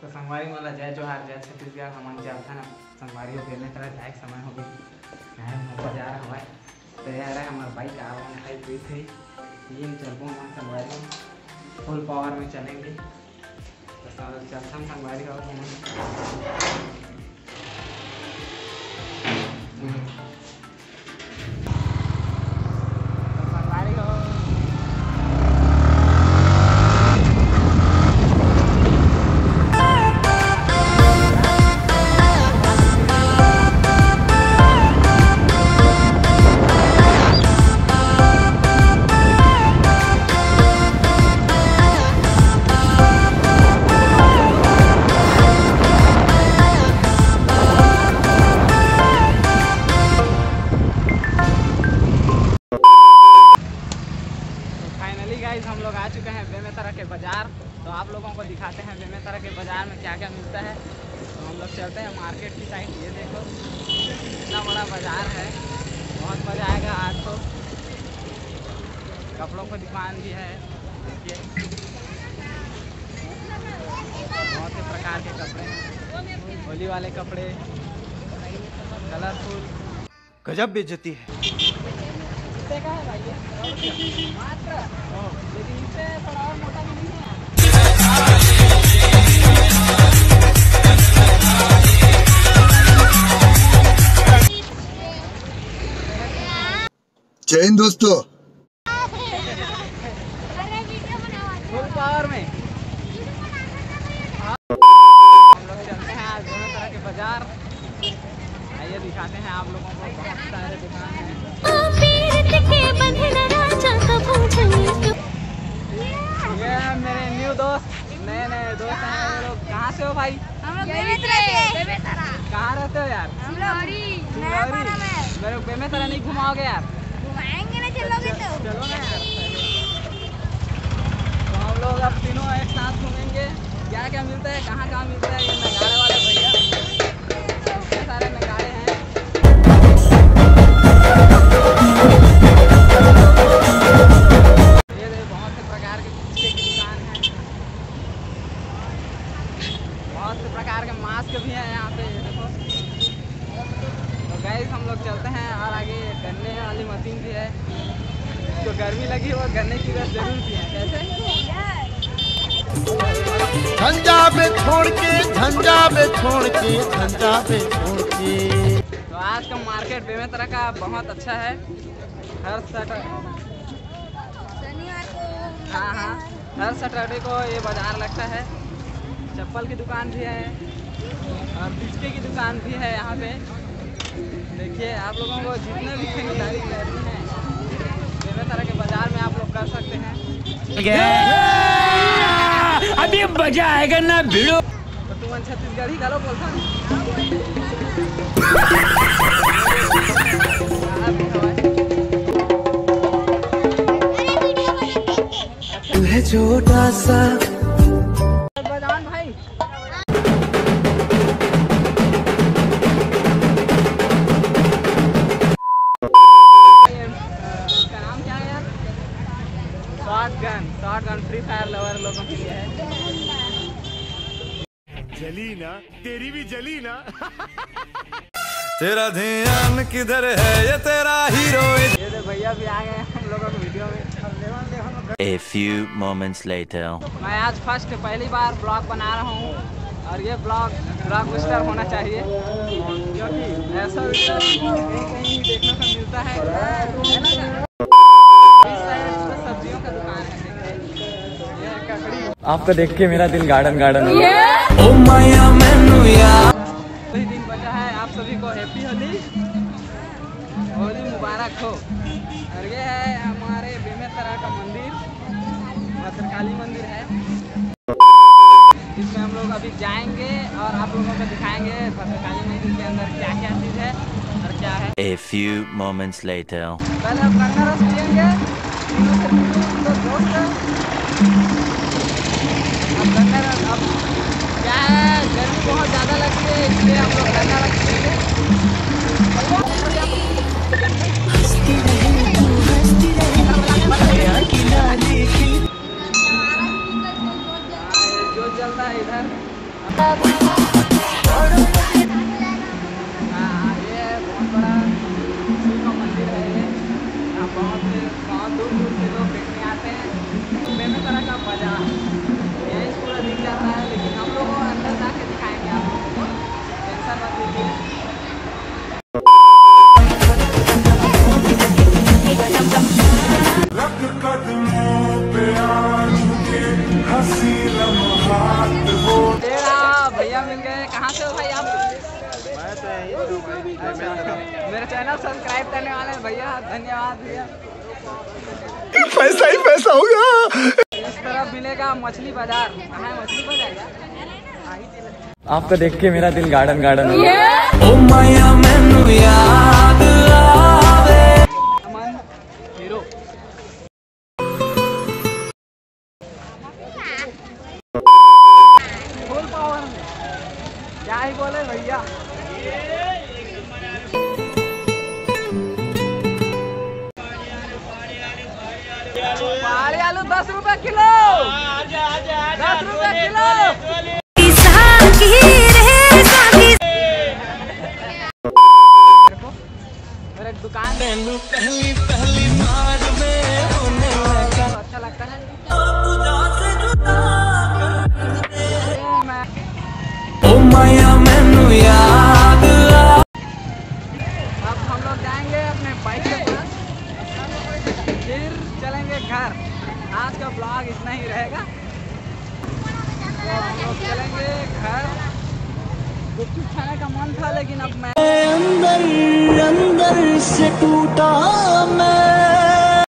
तो संगवारी मोला जय जोहार जय छत्तीसगढ़ हमन चलथन संगवारी हो बेने तरह जाए समय हो गई है बाजार हवाए तैयार है हमारा बाइक आवन खाई पी थे तीन चलबो हम संगवारी फुल पावर में चलेंगे तो चलथन संगवारी हो हम लोग आ चुके हैं बेमेतरा के बाज़ार। तो आप लोगों को दिखाते हैं बेमेतरा के बाज़ार में क्या क्या मिलता है। तो हम लोग चलते हैं मार्केट की साइड। ये देखो इतना बड़ा बाज़ार है, बहुत मज़ा आएगा आज तो। कपड़ों की दुकान भी है, देखिए बहुत से प्रकार के कपड़े हैं, होली वाले कपड़े, कलरफुल। गजब बेइज्जती है। का है भाई मात्र, लेकिन इससे थोड़ा और मोटा भी नहीं है। जय हिंद दोस्तों। फुल पावर में हम लोग चलते हैं आज दोनों तरह के बाजार। आइए दिखाते हैं आप लोगों को, बहुत सारे दुकान हैं। ये मेरे न्यू दोस्त, नए नए दोस्त हैं ये लोग। कहाँ से हो भाई? हम लोग बेमेतरा से। कहाँ रहते हो यार? हम लोग मेरे को बेमेतरा नहीं घुमाओगे यार? घुमाएंगे ना, चलोगे तो चलो ना यार। तो हम लोग अब तीनों एक साथ घूमेंगे। क्या क्या मिलता है, कहाँ कहाँ मिलता है, ये नगाड़े वाले भैया इतने सारे नगाड़े हैं। ये बहुत से प्रकार के पुच्चे की दुकान है, बहुत से प्रकार के मास्क भी हैं यहाँ पे, देखो। तो गाइस हम लोग चलते हैं और आगे गन्ने वाली मशीन भी है। तो गर्मी लगी वो गन्ने की रस जरूर भी है। कैसे झंझा पे छोड़ के, झंझा पे छोड़ के, झंझा पे छोड़ के। तो आज का मार्केट बेमेतरा का बहुत अच्छा है। हर शनिवार को हाँ हर सैटरडे को ये बाजार लगता है। चप्पल की दुकान भी है और बिस्के की दुकान भी है यहाँ पे। देखिए आप लोगों को जितने भी खरीदारी करनी है बेमेतरा के बाजार में आप लोग कर सकते हैं। अभी मजा आएगा ना भिड़ो। तो तुम छत्तीसगढ़ी करो बोलता है छोटा सा बजान भाई। इसका नाम क्या है यार? Short gun free fire lover लोगों के लिए है। जली ना, तेरी भी जली ना। तेरा ध्यान किधर है ये तेरा हीरो। ये भैया भी आ गए हम लोगों को वीडियो में। A few moments later. मैं आज पहली बार ब्लॉग बना रहा हूँ और ये ब्लॉकबस्टर होना चाहिए, क्योंकि ऐसा वीडियो कहीं देखने को मिलता है ना। इस साइड पे सब्जियों का दुकान है, ये ककड़ी। आपको देख के मेरा दिल गार्डन गार्डन हो गया। ओ माया मैनू यार। वही दिन बचा है। आप सभी को हैप्पी होली मुबारक हो। और ये है हमारे बेमेतरा का मंदिर, भद्रकाली मंदिर है, जिसमें हम लोग अभी जाएंगे और आप लोगों को दिखाएंगे भद्रकाली मंदिर के अंदर क्या क्या चीज़ है और क्या है। A few moments later. पहले हम गन्ना रस पियेंगे तीनों से दोस्त। अब गन्ना रस, अब क्या है गर्मी बहुत ज़्यादा लगती है इसलिए हम लोग गन्ना रस पियेंगे। जो चलता है इधर हाँ, ये बहुत बड़ा शिव का मंदिर है ये। यहाँ बहुत दूर दूर से लोग देखने आते हैं। बेमेतरा का बाजार यही पूरा दिख जाता है, लेकिन हम लोग अंदर जाके दिखाएंगे आप लोगों को, टेंशन मत लीजिए। भैया मिल गए। कहाँ से हो भाई आप? मेरे चैनल सब्सक्राइब करने वाले हैं भैया, धन्यवाद भैया। पैसा ही पैसा होगा। इस तरफ मिलेगा मछली बाजार। कहाँ है मछली बाजार यार? आपको देख के मेरा दिल गार्डन गार्डन हो गया। अमन हीरो। फुल पावर में क्या ही बोले भैया। पहाड़ी आलू 10 रुपए किलो। 10 रुपए किलो। मेरे दुकान अच्छा लगता है। अब हम लोग जाएंगे अपने बाइक के पास, फिर चलेंगे घर। आज का ब्लॉग इतना ही रहेगा। तो हम लोग चलेंगे घर। गुपचुप खाने का मन था, लेकिन अब मैं अंदर अंदर से टूटा मैं।